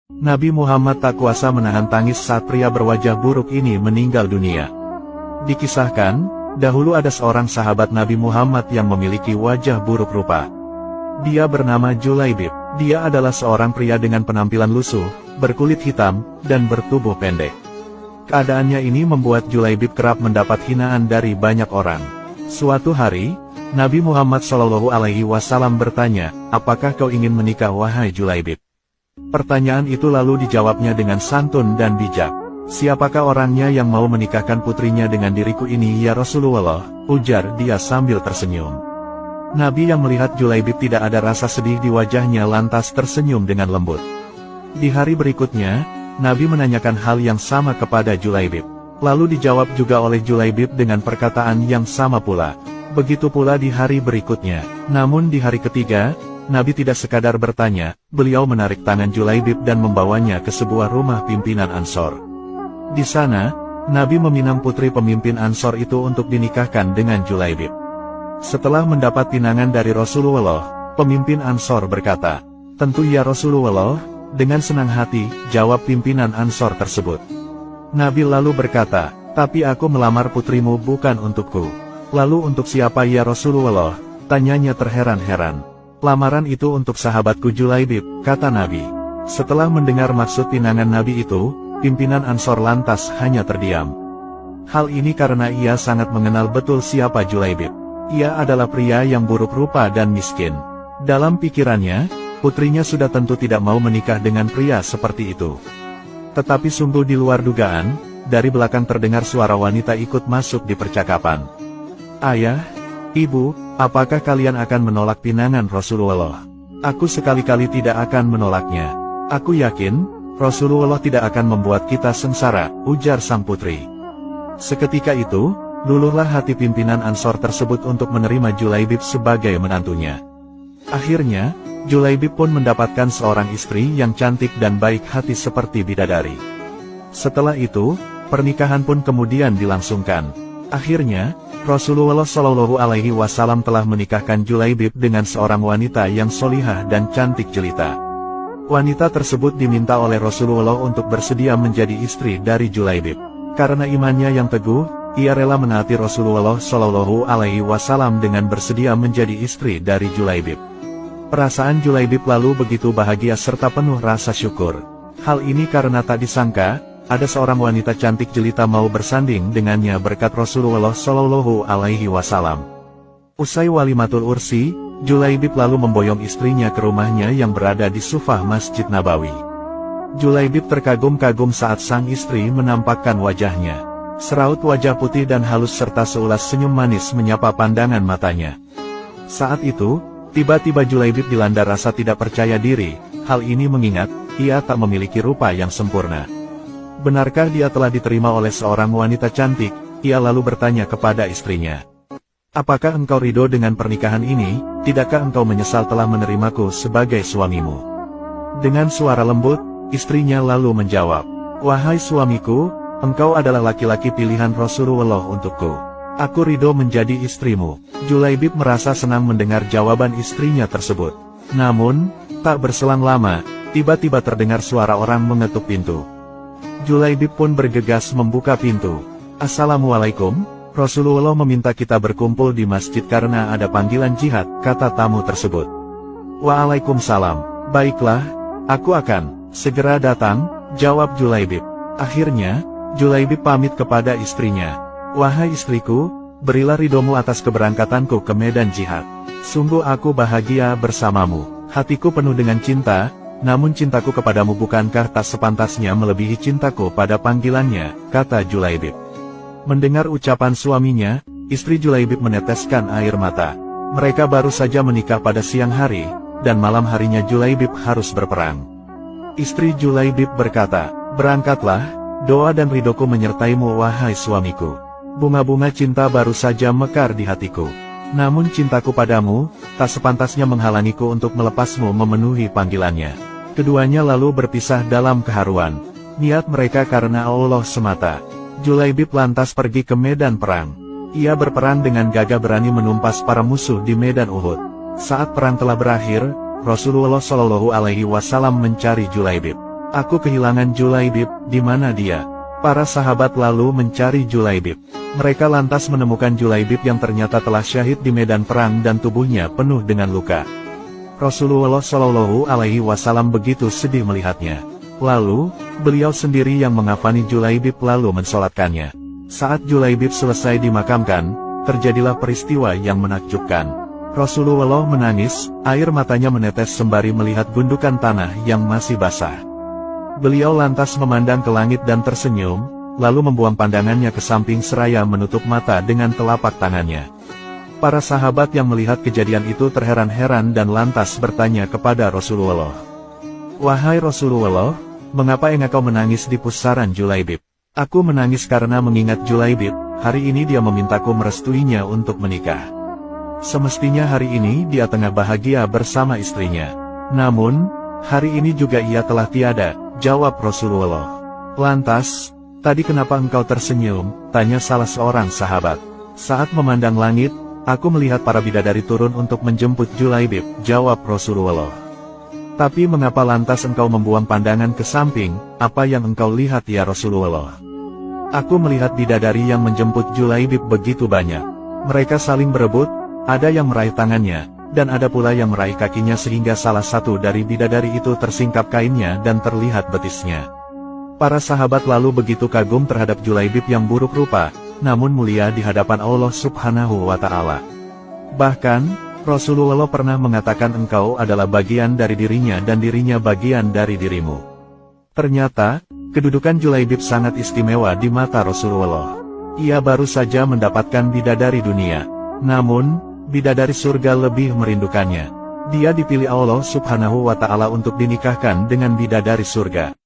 Nabi Muhammad tak kuasa menahan tangis saat pria berwajah buruk ini meninggal dunia. Dikisahkan, dahulu ada seorang sahabat Nabi Muhammad yang memiliki wajah buruk rupa. Dia bernama Julaibib. Dia adalah seorang pria dengan penampilan lusuh, berkulit hitam, dan bertubuh pendek. Keadaannya ini membuat Julaibib kerap mendapat hinaan dari banyak orang. Suatu hari, Nabi Muhammad SAW bertanya, "Apakah kau ingin menikah wahai Julaibib?" Pertanyaan itu lalu dijawabnya dengan santun dan bijak. "Siapakah orangnya yang mau menikahkan putrinya dengan diriku ini ya Rasulullah?" ujar dia sambil tersenyum. Nabi yang melihat Julaibib tidak ada rasa sedih di wajahnya lantas tersenyum dengan lembut. Di hari berikutnya, Nabi menanyakan hal yang sama kepada Julaibib. Lalu dijawab juga oleh Julaibib dengan perkataan yang sama pula. Begitu pula di hari berikutnya. Namun di hari ketiga, Nabi tidak sekadar bertanya, beliau menarik tangan Julaibib dan membawanya ke sebuah rumah pimpinan Ansor. Di sana, Nabi meminang putri pemimpin Ansor itu untuk dinikahkan dengan Julaibib. Setelah mendapat pinangan dari Rasulullah, pemimpin Ansor berkata, "Tentu ya Rasulullah." Dengan senang hati, jawab pimpinan Ansor tersebut. Nabi lalu berkata, "Tapi aku melamar putrimu bukan untukku." "Lalu untuk siapa ya Rasulullah?" tanyanya terheran-heran. "Lamaran itu untuk sahabatku Julaibib," kata Nabi. Setelah mendengar maksud pinangan Nabi itu, pimpinan Ansor lantas hanya terdiam. Hal ini karena ia sangat mengenal betul siapa Julaibib. Ia adalah pria yang buruk rupa dan miskin. Dalam pikirannya, putrinya sudah tentu tidak mau menikah dengan pria seperti itu. Tetapi sungguh di luar dugaan, dari belakang terdengar suara wanita ikut masuk di percakapan. "Ayah, Ibu, apakah kalian akan menolak pinangan Rasulullah?" "Aku sekali-kali tidak akan menolaknya. Aku yakin, Rasulullah tidak akan membuat kita sengsara," ujar sang putri. Seketika itu, luluhlah hati pimpinan Ansor tersebut untuk menerima Julaibib sebagai menantunya. Akhirnya, Julaibib pun mendapatkan seorang istri yang cantik dan baik hati seperti bidadari. Setelah itu, pernikahan pun kemudian dilangsungkan. Akhirnya, Rasulullah SAW telah menikahkan Julaibib dengan seorang wanita yang solihah dan cantik jelita. Wanita tersebut diminta oleh Rasulullah untuk bersedia menjadi istri dari Julaibib. Karena imannya yang teguh, ia rela menaati Rasulullah SAW dengan bersedia menjadi istri dari Julaibib. Perasaan Julaibib lalu begitu bahagia serta penuh rasa syukur. Hal ini karena tak disangka, ada seorang wanita cantik jelita mau bersanding dengannya berkat Rasulullah SAW. Usai walimatul ursi, Julaibib lalu memboyong istrinya ke rumahnya yang berada di sufah Masjid Nabawi. Julaibib terkagum-kagum saat sang istri menampakkan wajahnya. Seraut wajah putih dan halus serta seulas senyum manis menyapa pandangan matanya. Saat itu, tiba-tiba Julaibib dilanda rasa tidak percaya diri. Hal ini mengingat, ia tak memiliki rupa yang sempurna. Benarkah dia telah diterima oleh seorang wanita cantik? Ia lalu bertanya kepada istrinya, "Apakah engkau ridho dengan pernikahan ini? Tidakkah engkau menyesal telah menerimaku sebagai suamimu?" Dengan suara lembut, istrinya lalu menjawab, "Wahai suamiku, engkau adalah laki-laki pilihan Rasulullah untukku. Aku ridho menjadi istrimu." Julaibib merasa senang mendengar jawaban istrinya tersebut. Namun, tak berselang lama, tiba-tiba terdengar suara orang mengetuk pintu. Julaibib pun bergegas membuka pintu. "Assalamualaikum, Rasulullah meminta kita berkumpul di masjid karena ada panggilan jihad," kata tamu tersebut. "Waalaikumsalam, baiklah, aku akan segera datang," jawab Julaibib. Akhirnya, Julaibib pamit kepada istrinya. "Wahai istriku, berilah ridhomu atas keberangkatanku ke medan jihad. Sungguh aku bahagia bersamamu. Hatiku penuh dengan cinta, namun cintaku kepadamu bukankah tak sepantasnya melebihi cintaku pada panggilannya," kata Julaibib. Mendengar ucapan suaminya, istri Julaibib meneteskan air mata. Mereka baru saja menikah pada siang hari, dan malam harinya Julaibib harus berperang. Istri Julaibib berkata, "Berangkatlah, doa dan ridhoku menyertaimu wahai suamiku. Bunga-bunga cinta baru saja mekar di hatiku. Namun cintaku padamu, tak sepantasnya menghalangiku untuk melepasmu memenuhi panggilannya." Keduanya lalu berpisah dalam keharuan. Niat mereka karena Allah semata. Julaibib lantas pergi ke medan perang. Ia berperang dengan gagah berani menumpas para musuh di medan Uhud. Saat perang telah berakhir, Rasulullah SAW mencari Julaibib. Aku kehilangan Julaibib, di mana dia? Para sahabat lalu mencari Julaibib. Mereka lantas menemukan Julaibib yang ternyata telah syahid di medan perang dan tubuhnya penuh dengan luka. Rasulullah Shallallahu Alaihi Wasallam begitu sedih melihatnya. Lalu, beliau sendiri yang mengafani Julaibib lalu mensolatkannya. Saat Julaibib selesai dimakamkan, terjadilah peristiwa yang menakjubkan. Rasulullah menangis, air matanya menetes sembari melihat gundukan tanah yang masih basah. Beliau lantas memandang ke langit dan tersenyum, lalu membuang pandangannya ke samping seraya menutup mata dengan telapak tangannya. Para sahabat yang melihat kejadian itu terheran-heran dan lantas bertanya kepada Rasulullah. "Wahai Rasulullah, mengapa engkau menangis di pusaran Julaibib?" "Aku menangis karena mengingat Julaibib, hari ini dia memintaku merestuinya untuk menikah. Semestinya hari ini dia tengah bahagia bersama istrinya. Namun, hari ini juga ia telah tiada," jawab Rasulullah. "Lantas, tadi kenapa engkau tersenyum?" tanya salah seorang sahabat. "Saat memandang langit, aku melihat para bidadari turun untuk menjemput Julaibib," jawab Rasulullah. "Tapi mengapa lantas engkau membuang pandangan ke samping, apa yang engkau lihat ya Rasulullah?" "Aku melihat bidadari yang menjemput Julaibib begitu banyak. Mereka saling berebut, ada yang meraih tangannya, dan ada pula yang meraih kakinya sehingga salah satu dari bidadari itu tersingkap kainnya dan terlihat betisnya." Para sahabat lalu begitu kagum terhadap Julaibib yang buruk rupa, namun mulia di hadapan Allah Subhanahu wa Ta'ala. Bahkan, Rasulullah pernah mengatakan engkau adalah bagian dari dirinya dan dirinya bagian dari dirimu. Ternyata, kedudukan Julaibib sangat istimewa di mata Rasulullah. Ia baru saja mendapatkan bidadari dunia, namun, bidadari surga lebih merindukannya. Dia dipilih Allah Subhanahu wa Ta'ala untuk dinikahkan dengan bidadari surga.